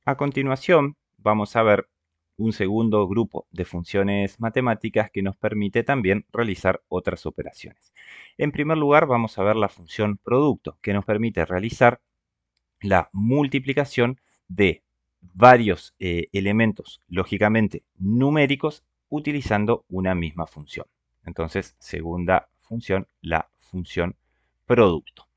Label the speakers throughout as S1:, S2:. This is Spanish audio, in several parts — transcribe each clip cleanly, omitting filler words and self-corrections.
S1: A continuación, vamos a ver un segundo grupo de funciones matemáticas que nos permite también realizar otras operaciones. En primer lugar, vamos a ver la función producto, que nos permite realizar la multiplicación de varios elementos, lógicamente numéricos, utilizando una misma función. Entonces, segunda función, la función producto.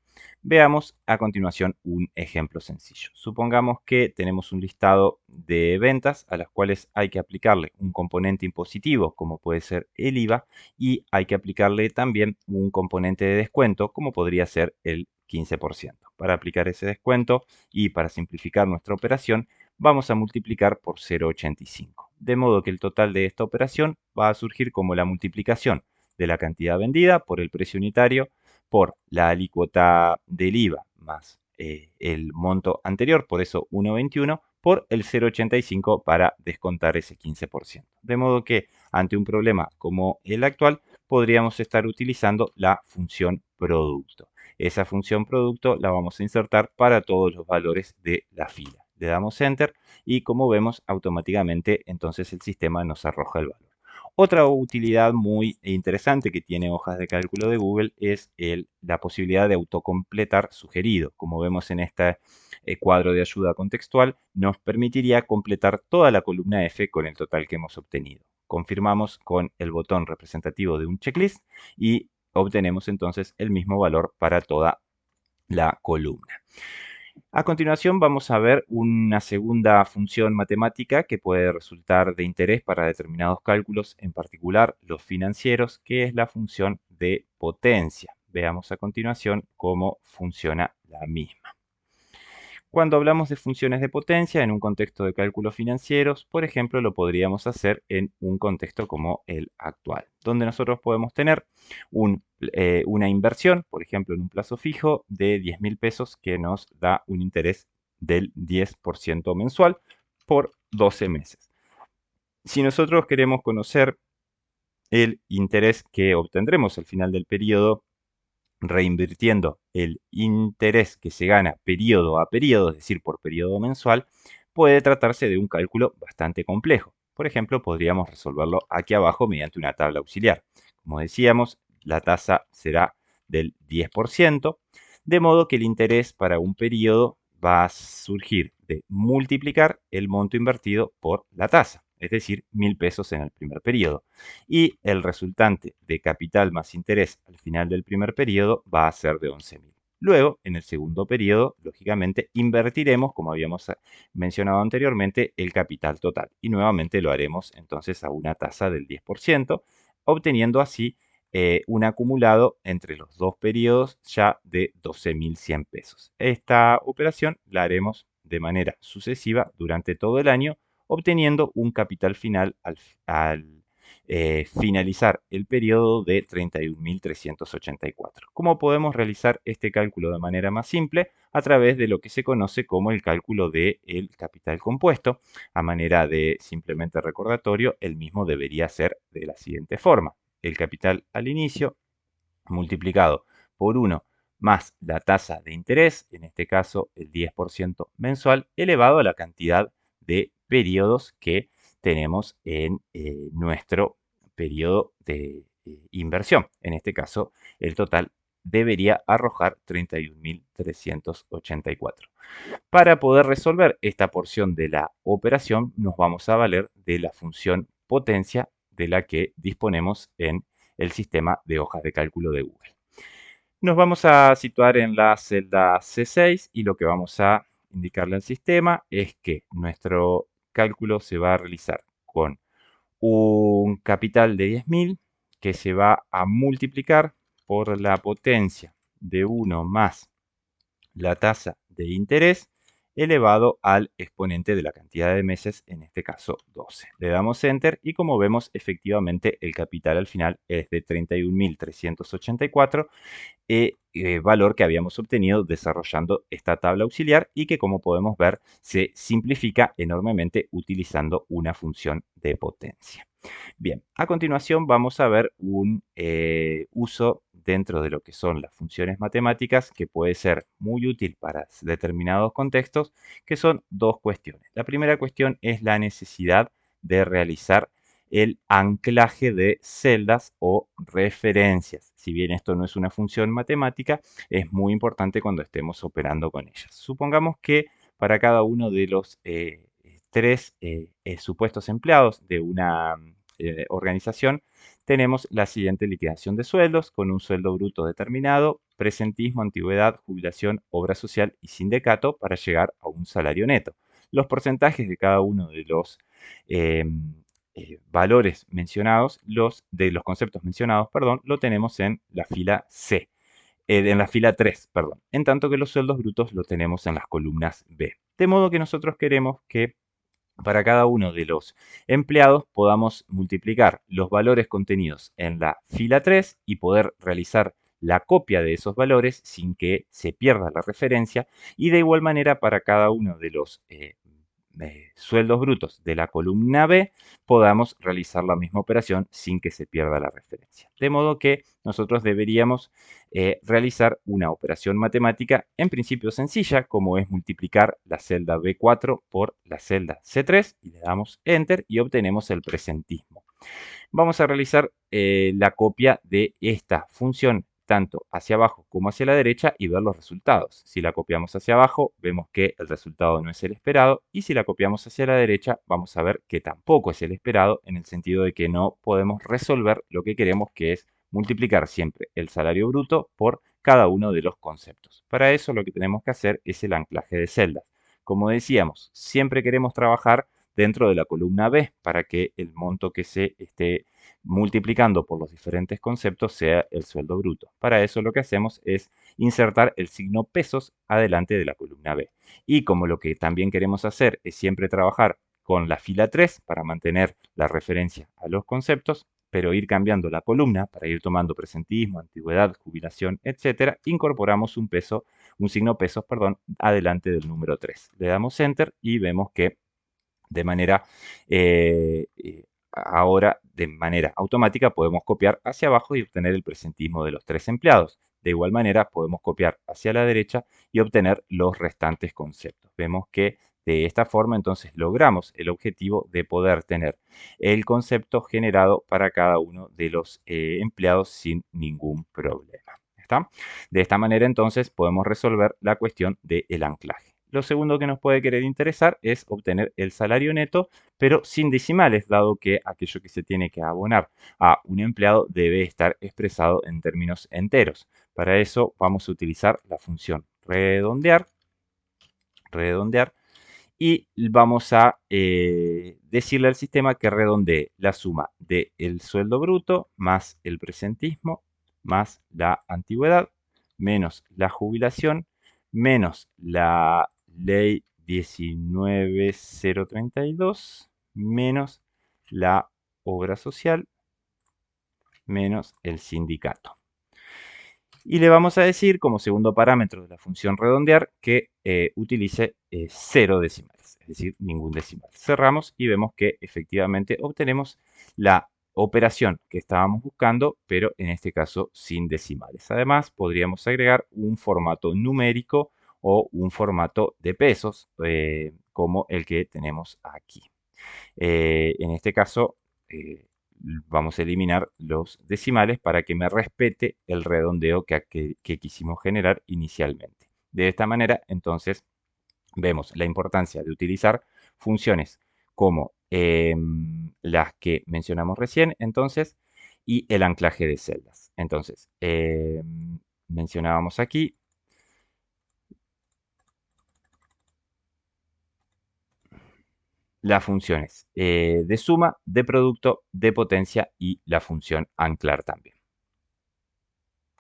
S1: Veamos a continuación un ejemplo sencillo. Supongamos que tenemos un listado de ventas a las cuales hay que aplicarle un componente impositivo, como puede ser el IVA, y hay que aplicarle también un componente de descuento, como podría ser el 15%. Para aplicar ese descuento y para simplificar nuestra operación, vamos a multiplicar por 0,85. De modo que el total de esta operación va a surgir como la multiplicación de la cantidad vendida por el precio unitario por la alícuota del IVA más el monto anterior, por eso 1,21, por el 0,85 para descontar ese 15%. De modo que ante un problema como el actual, podríamos estar utilizando la función producto. Esa función producto la vamos a insertar para todos los valores de la fila. Le damos Enter y como vemos automáticamente entonces el sistema nos arroja el valor. Otra utilidad muy interesante que tiene hojas de cálculo de Google es la posibilidad de autocompletar sugerido. Como vemos en este cuadro de ayuda contextual, nos permitiría completar toda la columna F con el total que hemos obtenido. Confirmamos con el botón representativo de un checklist y obtenemos entonces el mismo valor para toda la columna. A continuación vamos a ver una segunda función matemática que puede resultar de interés para determinados cálculos, en particular los financieros, que es la función de potencia. Veamos a continuación cómo funciona la misma. Cuando hablamos de funciones de potencia en un contexto de cálculos financieros, por ejemplo, lo podríamos hacer en un contexto como el actual, donde nosotros podemos tener una inversión, por ejemplo, en un plazo fijo de 10.000 pesos que nos da un interés del 10% mensual por 12 meses. Si nosotros queremos conocer el interés que obtendremos al final del periodo, reinvirtiendo el interés que se gana periodo a periodo, es decir, por periodo mensual, puede tratarse de un cálculo bastante complejo. Por ejemplo, podríamos resolverlo aquí abajo mediante una tabla auxiliar. Como decíamos, la tasa será del 10%, de modo que el interés para un periodo va a surgir de multiplicar el monto invertido por la tasa, es decir, 1.000 pesos en el primer periodo y el resultante de capital más interés al final del primer periodo va a ser de 11.000. Luego, en el segundo periodo, lógicamente, invertiremos, como habíamos mencionado anteriormente, el capital total. Y nuevamente lo haremos entonces a una tasa del 10%, obteniendo así un acumulado entre los dos periodos ya de 12.100 pesos. Esta operación la haremos de manera sucesiva durante todo el año, obteniendo un capital final al finalizar el periodo de 31.384. ¿Cómo podemos realizar este cálculo de manera más simple? A través de lo que se conoce como el cálculo del capital compuesto. A manera de simplemente recordatorio, el mismo debería ser de la siguiente forma. El capital al inicio multiplicado por 1 más la tasa de interés, en este caso el 10% mensual, elevado a la cantidad de periodos que tenemos en nuestro periodo de inversión. En este caso, el total debería arrojar 31.384. Para poder resolver esta porción de la operación, nos vamos a valer de la función potencia de la que disponemos en el sistema de hojas de cálculo de Google. Nos vamos a situar en la celda C6 y lo que vamos a indicarle al sistema es que nuestro cálculo se va a realizar con un capital de 10.000 que se va a multiplicar por la potencia de 1 más la tasa de interés elevado al exponente de la cantidad de meses, en este caso 12. Le damos Enter y como vemos, efectivamente el capital al final es de 31.384, valor que habíamos obtenido desarrollando esta tabla auxiliar y que, como podemos ver, se simplifica enormemente utilizando una función de potencia. Bien, a continuación vamos a ver un uso dentro de lo que son las funciones matemáticas que puede ser muy útil para determinados contextos, que son dos cuestiones. La primera cuestión es la necesidad de realizar el anclaje de celdas o referencias. Si bien esto no es una función matemática, es muy importante cuando estemos operando con ellas. Supongamos que para cada uno de los tres supuestos empleados de una organización, tenemos la siguiente liquidación de sueldos con un sueldo bruto determinado, presentismo, antigüedad, jubilación, obra social y sindicato para llegar a un salario neto. Los porcentajes de cada uno de los eh, valores mencionados, de los conceptos mencionados, perdón, lo tenemos en la fila C, en la fila 3, perdón, en tanto que los sueldos brutos lo tenemos en las columnas B. De modo que nosotros queremos que para cada uno de los empleados podamos multiplicar los valores contenidos en la fila 3 y poder realizar la copia de esos valores sin que se pierda la referencia y de igual manera para cada uno de los sueldos brutos de la columna B podamos realizar la misma operación sin que se pierda la referencia. De modo que nosotros deberíamos realizar una operación matemática en principio sencilla, como es multiplicar la celda B4 por la celda C3 y le damos Enter y obtenemos el presentismo. Vamos a realizar la copia de esta función tanto hacia abajo como hacia la derecha y ver los resultados. Si la copiamos hacia abajo, vemos que el resultado no es el esperado y si la copiamos hacia la derecha, vamos a ver que tampoco es el esperado en el sentido de que no podemos resolver lo que queremos, que es multiplicar siempre el salario bruto por cada uno de los conceptos. Para eso lo que tenemos que hacer es el anclaje de celdas. Como decíamos, siempre queremos trabajar dentro de la columna B para que el monto que se esté multiplicando por los diferentes conceptos sea el sueldo bruto. Para eso lo que hacemos es insertar el signo pesos adelante de la columna B. Y como lo que también queremos hacer es siempre trabajar con la fila 3 para mantener la referencia a los conceptos, pero ir cambiando la columna para ir tomando presentismo, antigüedad, jubilación, etcétera, incorporamos un signo pesos, perdón, adelante del número 3. Le damos Enter y vemos que de manera, ahora de manera automática podemos copiar hacia abajo y obtener el presentismo de los tres empleados. De igual manera podemos copiar hacia la derecha y obtener los restantes conceptos. Vemos que de esta forma entonces logramos el objetivo de poder tener el concepto generado para cada uno de los empleados sin ningún problema. ¿Está? De esta manera entonces podemos resolver la cuestión del anclaje. Lo segundo que nos puede querer interesar es obtener el salario neto, pero sin decimales, dado que aquello que se tiene que abonar a un empleado debe estar expresado en términos enteros. Para eso vamos a utilizar la función redondear, y vamos a decirle al sistema que redondee la suma del sueldo bruto más el presentismo más la antigüedad menos la jubilación menos la ley 19032 menos la obra social menos el sindicato. Y le vamos a decir como segundo parámetro de la función redondear que utilice 0 decimales, es decir, ningún decimal. Cerramos y vemos que efectivamente obtenemos la operación que estábamos buscando, pero en este caso sin decimales. Además, podríamos agregar un formato numérico o un formato de pesos como el que tenemos aquí. En este caso, vamos a eliminar los decimales para que me respete el redondeo que quisimos generar inicialmente. De esta manera, entonces, vemos la importancia de utilizar funciones como las que mencionamos recién, entonces, y el anclaje de celdas. Entonces, mencionábamos aquí las funciones de suma, de producto, de potencia y la función anclar también.